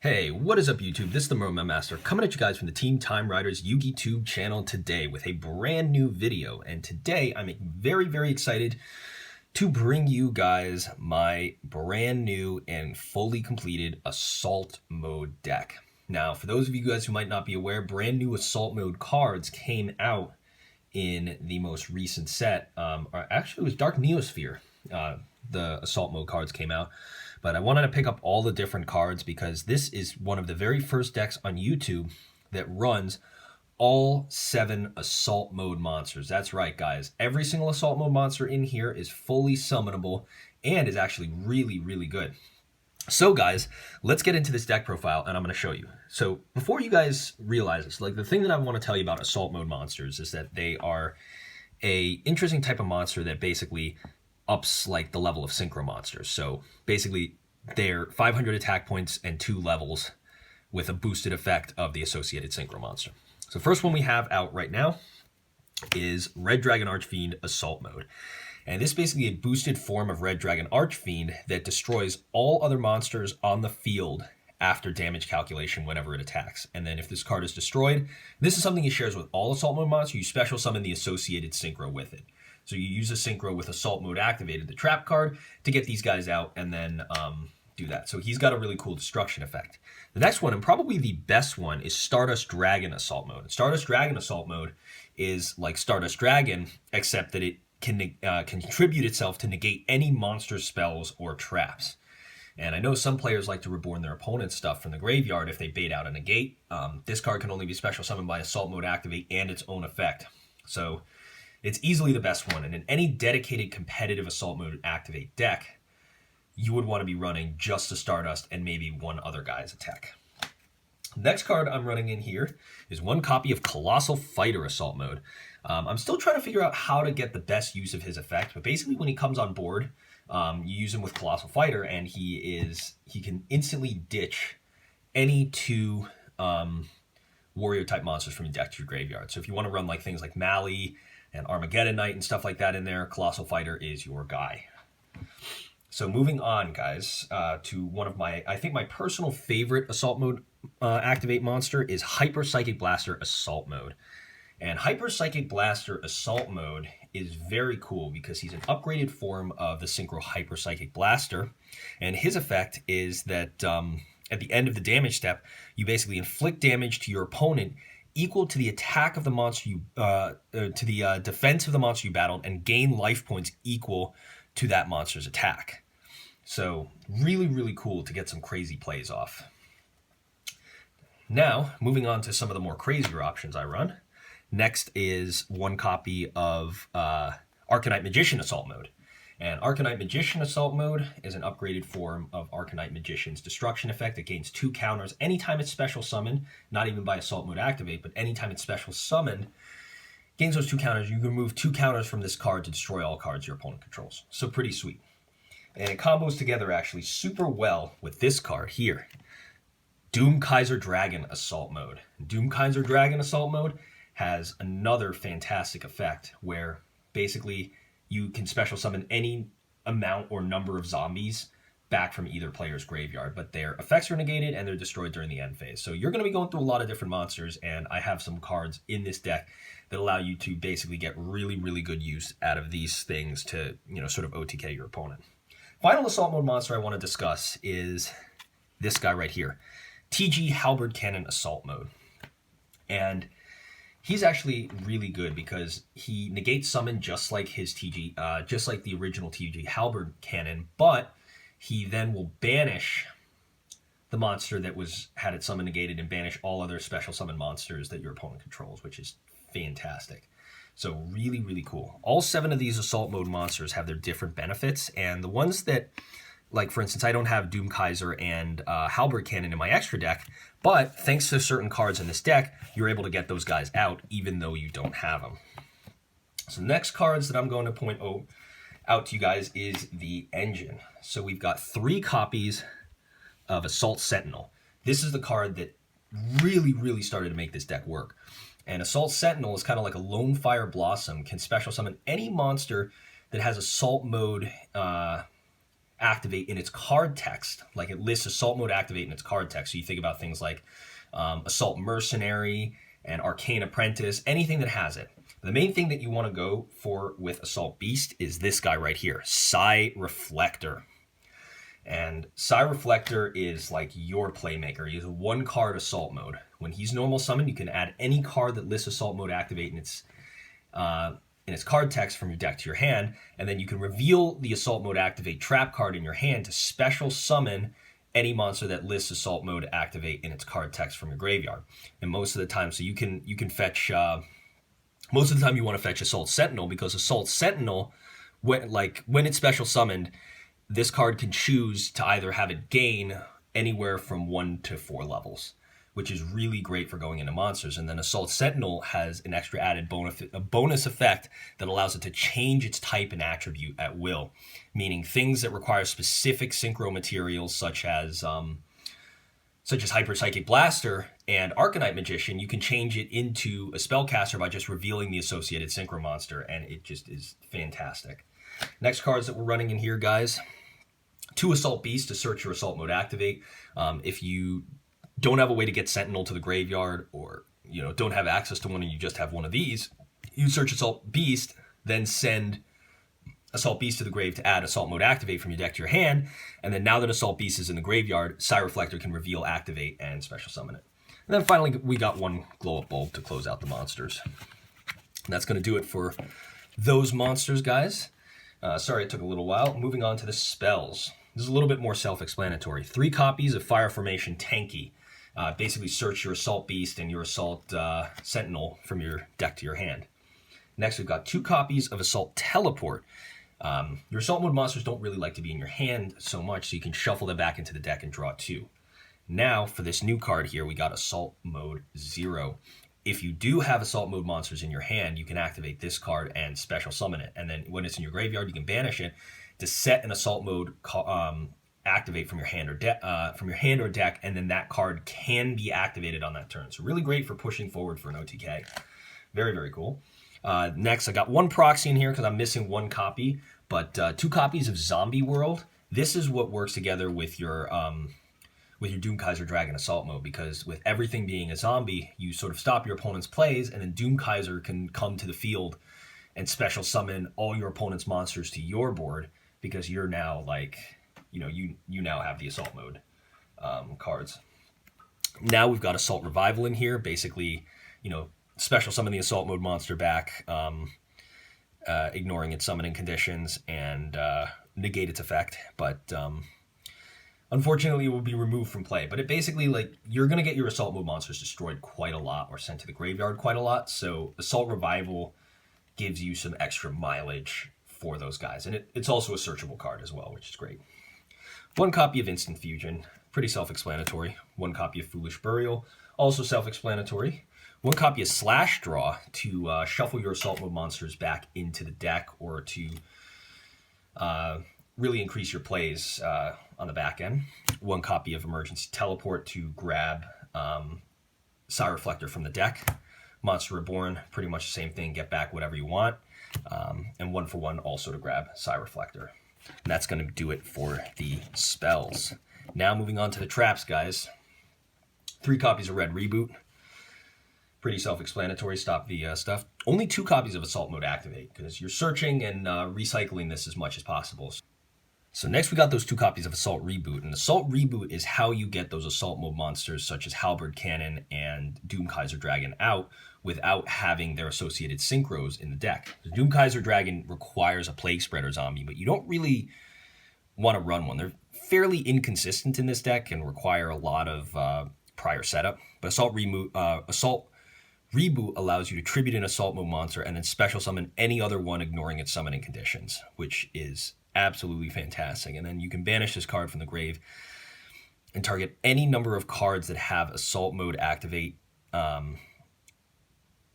Hey, what is up YouTube? This is the Merman Master coming at you guys from the Team Time Riders Yugioh channel today with a brand new video. And today I'm very excited to bring you guys my brand new and fully completed Assault Mode deck. Now, for those of you guys who might not be aware, brand new Assault Mode cards came out in the most recent set. Actually, it was Dark Neosphere. The Assault Mode cards came out. But I wanted to pick up all the different cards because this is one of the very first decks on YouTube that runs all 7 Assault Mode monsters. That's right, guys. Every single Assault Mode monster in here is fully summonable and is actually really good. So, guys, let's get into this deck profile, and I'm going to show you. So, before you guys realize this, the thing that I want to tell you about Assault Mode monsters is that they are a interesting type of monster that basically ups the level of synchro monsters. So basically they're 500 attack points and 2 levels with a boosted effect of the associated synchro monster. So first one we have out right now is Red Dragon Archfiend Assault Mode. And this is basically a boosted form of Red Dragon Archfiend that destroys all other monsters on the field after damage calculation whenever it attacks. And then if this card is destroyed, this is something he shares with all Assault Mode monsters, you special summon the associated synchro with it. So you use a synchro with Assault Mode activated, the trap card, to get these guys out and then do that. So he's got a really cool destruction effect. The next one, and probably the best one, is Stardust Dragon Assault Mode. Stardust Dragon Assault Mode is like Stardust Dragon, except that it can contribute itself to negate any monster spells or traps. And I know some players like to reborn their opponent's stuff from the graveyard if they bait out a negate. This card can only be special summoned by Assault Mode activate and its own effect. So it's easily the best one, and in any dedicated competitive Assault Mode activate deck, you would want to be running just a Stardust and maybe one other guy's attack. Next card I'm running in here is 1 copy of Colossal Fighter Assault Mode. I'm still trying to figure out how to get the best use of his effect, but basically when he comes on board, you use him with Colossal Fighter, and he can instantly ditch any 2 warrior type monsters from your deck to your graveyard. So if you want to run things like Mali and Armageddon Knight and stuff like that in there, Colossal Fighter is your guy. So moving on, guys, to one of I think my personal favorite Assault Mode activate monster is Hyper Psychic Blaster Assault Mode. And Hyper Psychic Blaster Assault Mode is very cool because he's an upgraded form of the Synchro Hyper Psychic Blaster. And his effect is that at the end of the damage step, you basically inflict damage to your opponent equal to the attack of the monster to the defense of the monster you battled, and gain life points equal to that monster's attack. So really cool to get some crazy plays off. Now, moving on to some of the more crazier options I run. Next is 1 copy of Arcanite Magician Assault Mode. And Arcanite Magician Assault Mode is an upgraded form of Arcanite Magician's destruction effect. It gains 2 counters anytime it's special summoned, not even by Assault Mode activate, but anytime it's special summoned, gains those 2 counters. You can remove 2 counters from this card to destroy all cards your opponent controls. So pretty sweet. And it combos together actually super well with this card here, Doomkaiser Dragon Assault Mode. Doomkaiser Dragon Assault Mode has another fantastic effect where basically you can special summon any amount or number of zombies back from either player's graveyard, but their effects are negated and they're destroyed during the end phase. So you're going to be going through a lot of different monsters, and I have some cards in this deck that allow you to basically get really good use out of these things to, sort of OTK your opponent. Final Assault Mode monster I want to discuss is this guy right here, TG Halberd Cannon Assault Mode. And he's actually really good because he negates summon just like his TG, just like the original TG Halberd Cannon, but he then will banish the monster that had its summon negated and banish all other special summon monsters that your opponent controls, which is fantastic. So really cool. All 7 of these Assault Mode monsters have their different benefits, and the ones that, for instance, I don't have Doomkaiser and Halberd Cannon in my extra deck, but thanks to certain cards in this deck, you're able to get those guys out even though you don't have them. So next cards that I'm going to point out to you guys is the engine. So we've got 3 copies of Assault Sentinel. This is the card that really started to make this deck work. And Assault Sentinel is kind of like a Lone Fire Blossom, can special summon any monster that has Assault Mode activate in its card text. Like it lists assault mode activate in its card text. So you think about things like assault mercenary and arcane apprentice, anything that has it. The main thing that you want to go for with assault beast is this guy right here, Psi Reflector. And Psi Reflector is like your playmaker. He's a 1-card assault mode. When he's normal summoned, you can add any card that lists assault mode activate in its card text from your deck to your hand, and then you can reveal the assault mode activate trap card in your hand to special summon any monster that lists assault mode activate in its card text from your graveyard. And most of the time, so you can fetch. Most of the time, you want to fetch Assault Sentinel, because Assault Sentinel, when it's special summoned, this card can choose to either have it gain anywhere from 1 to 4 levels, which is really great for going into monsters. And then Assault Sentinel has an extra added bonus effect that allows it to change its type and attribute at will, meaning things that require specific synchro materials such as Hyper Psychic Blaster and Arcanite Magician, you can change it into a spellcaster by just revealing the associated synchro monster, and it just is fantastic. Next cards that we're running in here, guys. 2 Assault Beast to search your assault mode activate. If you don't have a way to get Sentinel to the graveyard, or don't have access to one and you just have one of these, you search Assault Beast, then send Assault Beast to the grave to add assault mode activate from your deck to your hand, and then now that Assault Beast is in the graveyard, Psi Reflector can reveal activate and special summon it. And then finally, we got 1 glow up bulb to close out the monsters. And that's going to do it for those monsters, guys. Sorry it took a little while. Moving on to the spells. This is a little bit more self-explanatory. 3 copies of Fire Formation Tanky. Basically search your Assault Beast and your Assault Sentinel from your deck to your hand. Next, we've got 2 copies of Assault Teleport. Your assault mode monsters don't really like to be in your hand so much, so you can shuffle them back into the deck and draw 2. Now, for this new card here, we got Assault Mode 0. If you do have assault mode monsters in your hand, you can activate this card and special summon it. And then when it's in your graveyard, you can banish it to set an assault mode activate from your hand or deck, and then that card can be activated on that turn. So really great for pushing forward for an OTK. Very, very cool. Next, I got 1 proxy in here because I'm missing 1 copy, but 2 copies of Zombie World. This is what works together with your doomkaiser dragon assault mode, because with everything being a zombie, you sort of stop your opponent's plays, and then doomkaiser can come to the field and special summon all your opponent's monsters to your board, because you're now you now have the assault mode cards. Now we've got Assault Revival in here, basically, special summon the assault mode monster back, ignoring its summoning conditions, and negate its effect. But unfortunately, it will be removed from play. But it basically, you're going to get your assault mode monsters destroyed quite a lot, or sent to the graveyard quite a lot. So Assault Revival gives you some extra mileage for those guys. And it's also a searchable card as well, which is great. 1 copy of Instant Fusion, pretty self-explanatory. 1 copy of Foolish Burial, also self-explanatory. 1 copy of Slash Draw to shuffle your assault mode monsters back into the deck, or to really increase your plays on the back end. 1 copy of Emergency Teleport to grab Psi Reflector from the deck. Monster Reborn, pretty much the same thing, get back whatever you want. And 1 for 1 also to grab Psi Reflector. And that's going to do it for the spells. Now moving on to the traps, guys. 3 copies of Red Reboot. Pretty self-explanatory, stop the stuff. Only 2 copies of Assault Mode Activate, because you're searching and recycling this as much as possible. So next we got those 2 copies of Assault Reboot, and Assault Reboot is how you get those Assault Mode monsters such as Halberd Cannon and Doomkaiser Dragon out without having their associated synchros in the deck. The Doomkaiser Dragon requires a Plague Spreader zombie, but you don't really want to run one. They're fairly inconsistent in this deck and require a lot of prior setup. But Assault Reboot allows you to tribute an assault mode monster and then special summon any other one ignoring its summoning conditions, which is absolutely fantastic. And then you can banish this card from the grave and target any number of cards that have assault mode activate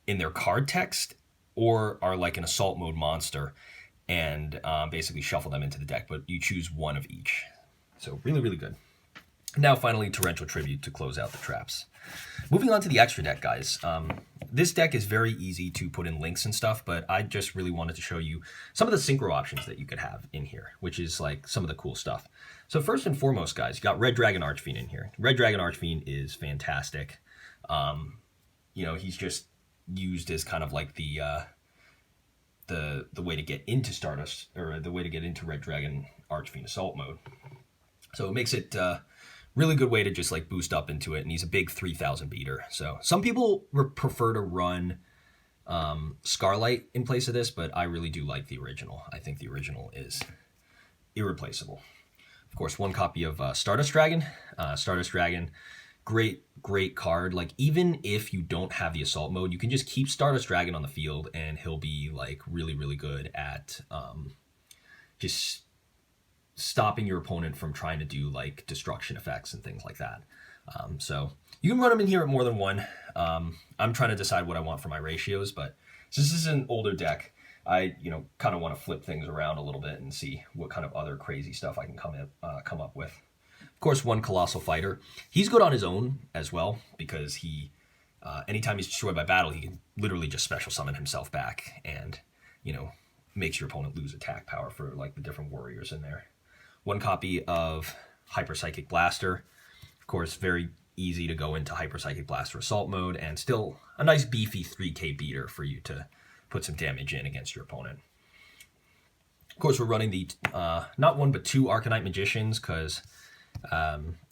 in their card text or are like an assault mode monster, and basically shuffle them into the deck, but you choose 1 of each. So really, really good. Now, finally, Torrential Tribute to close out the traps. Moving on to the extra deck, guys. This deck is very easy to put in links and stuff, but I just really wanted to show you some of the synchro options that you could have in here, which is like some of the cool stuff. So first and foremost, guys, you got Red Dragon Archfiend in here. Red Dragon Archfiend is fantastic. You know, he's just used as kind of like the way to get into Stardust, or the way to get into Red Dragon Archfiend Assault mode. So it makes it really good way to just like boost up into it, and he's a big 3,000 beater. So some people prefer to run Scarlight in place of this, but I really do like the original. I think the original is irreplaceable. Of course, one copy of Stardust Dragon. Stardust Dragon, great card. Like, even if you don't have the assault mode, you can just keep Stardust Dragon on the field, and he'll be like really good at just stopping your opponent from trying to do like destruction effects and things like that. So you can run them in here at more than one. I'm trying to decide what I want for my ratios, but since this is an older deck, I kind of want to flip things around a little bit and see what kind of other crazy stuff I can come up with. Of course, one Colossal Fighter. He's good on his own as well, because he anytime he's destroyed by battle, he can literally just special summon himself back, and makes your opponent lose attack power for like the different warriors in there. One copy of Hyper Psychic Blaster. Of course, very easy to go into Hyper Psychic Blaster Assault mode, and still a nice beefy 3k beater for you to put some damage in against your opponent. Of course, we're running the not one but two Arcanite Magicians, because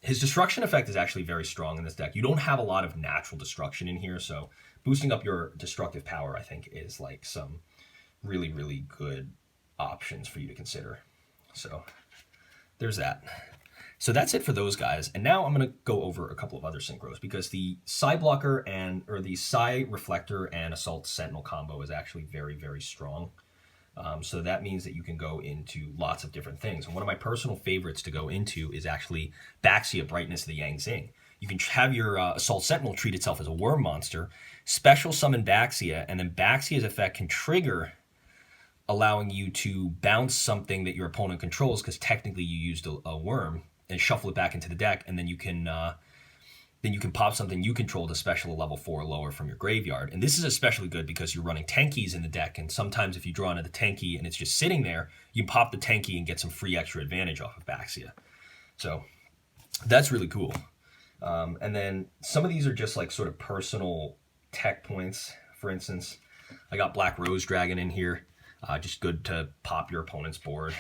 his destruction effect is actually very strong in this deck. You don't have a lot of natural destruction in here, so boosting up your destructive power, I think, is like some really good options for you to consider. So there's that. So that's it for those guys. And now I'm going to go over a couple of other synchros, because the Psy Blocker or the Psy Reflector and Assault Sentinel combo is actually very strong. So that means that you can go into lots of different things. And one of my personal favorites to go into is actually Baxia, Brightness of the Yang Zing. You can have your Assault Sentinel treat itself as a worm monster, special summon Baxia, and then Baxia's effect can trigger, allowing you to bounce something that your opponent controls, because technically you used a worm, and shuffle it back into the deck, and then you can pop something you control to special a level 4 or lower from your graveyard. And this is especially good because you're running tankies in the deck, and sometimes if you draw into the tanky and it's just sitting there, you can pop the tanky and get some free extra advantage off of Baxia. So that's really cool. And then some of these are just like sort of personal tech points. For instance, I got Black Rose Dragon in here. Just good to pop your opponent's board.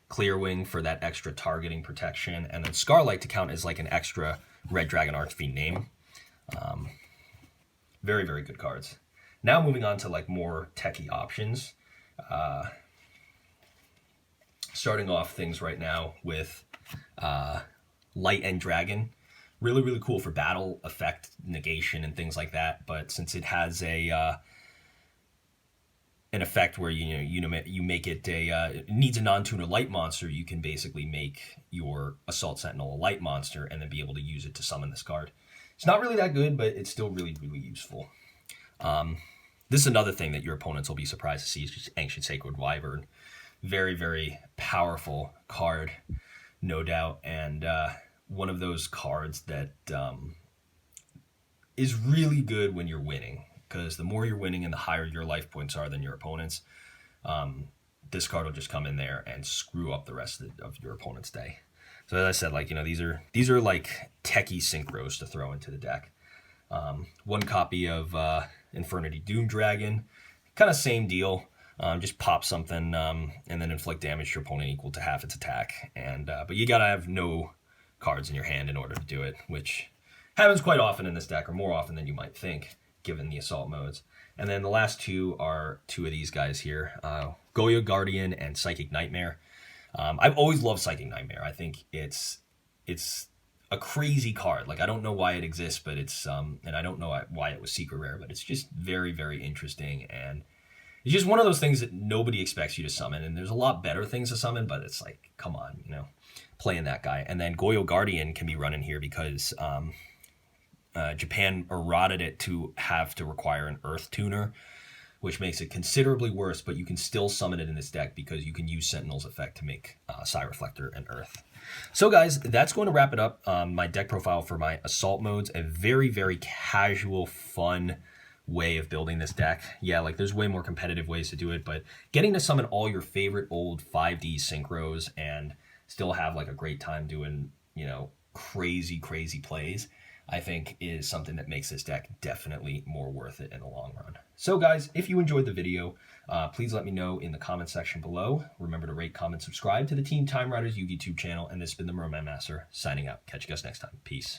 Clearwing for that extra targeting protection, and then Scarlight to count as like an extra Red Dragon Archfiend name. Very good cards. Now moving on to like more techie options. Starting off things right now with Light End Dragon. Really cool for battle effect negation and things like that, but since it has an effect where you make it it needs a non-tuner light monster, you can basically make your Assault Sentinel a light monster and then be able to use it to summon this card. It's not really that good, but it's still really useful. This is another thing that your opponents will be surprised to see, is just Ancient Sacred Wyvern. Very powerful card, no doubt, and one of those cards that is really good when you're winning, because the more you're winning and the higher your life points are than your opponent's, this card will just come in there and screw up the rest of your opponent's day. So as I said, like, these are like techie synchros to throw into the deck. One copy of Infernity Doom Dragon, kind of same deal. Just pop something and then inflict damage to your opponent equal to half its attack. And but you gotta have no cards in your hand in order to do it, which happens quite often in this deck, or more often than you might think, given the assault modes. And then the last two are two of these guys here, Yugioh Guardian and Psychic Nightmare. I've always loved Psychic Nightmare. I think it's a crazy card. Like, I don't know why it exists, but it's and I don't know why it was secret rare, but it's just very interesting, and it's just one of those things that nobody expects you to summon. And there's a lot better things to summon, but it's like, come on, playing that guy. And then Yugioh Guardian can be run in here because Japan eroded it to have to require an Earth Tuner which makes it considerably worse, but you can still summon it in this deck because you can use Sentinel's effect to make Psy Reflector and Earth. So guys, that's going to wrap it up. My deck profile for my assault modes, a very, very casual, fun way of building this deck. Yeah, like there's way more competitive ways to do it, but getting to summon all your favorite old 5D synchros and still have like a great time doing, you know, crazy plays, I think is something that makes this deck definitely more worth it in the long run. So guys, if you enjoyed the video, please let me know in the comment section below. Remember to rate, comment, subscribe to the Team Time Riders Yu-Gi-Oh! Tube channel, and this has been the Merman Master signing out. Catch you guys next time. Peace.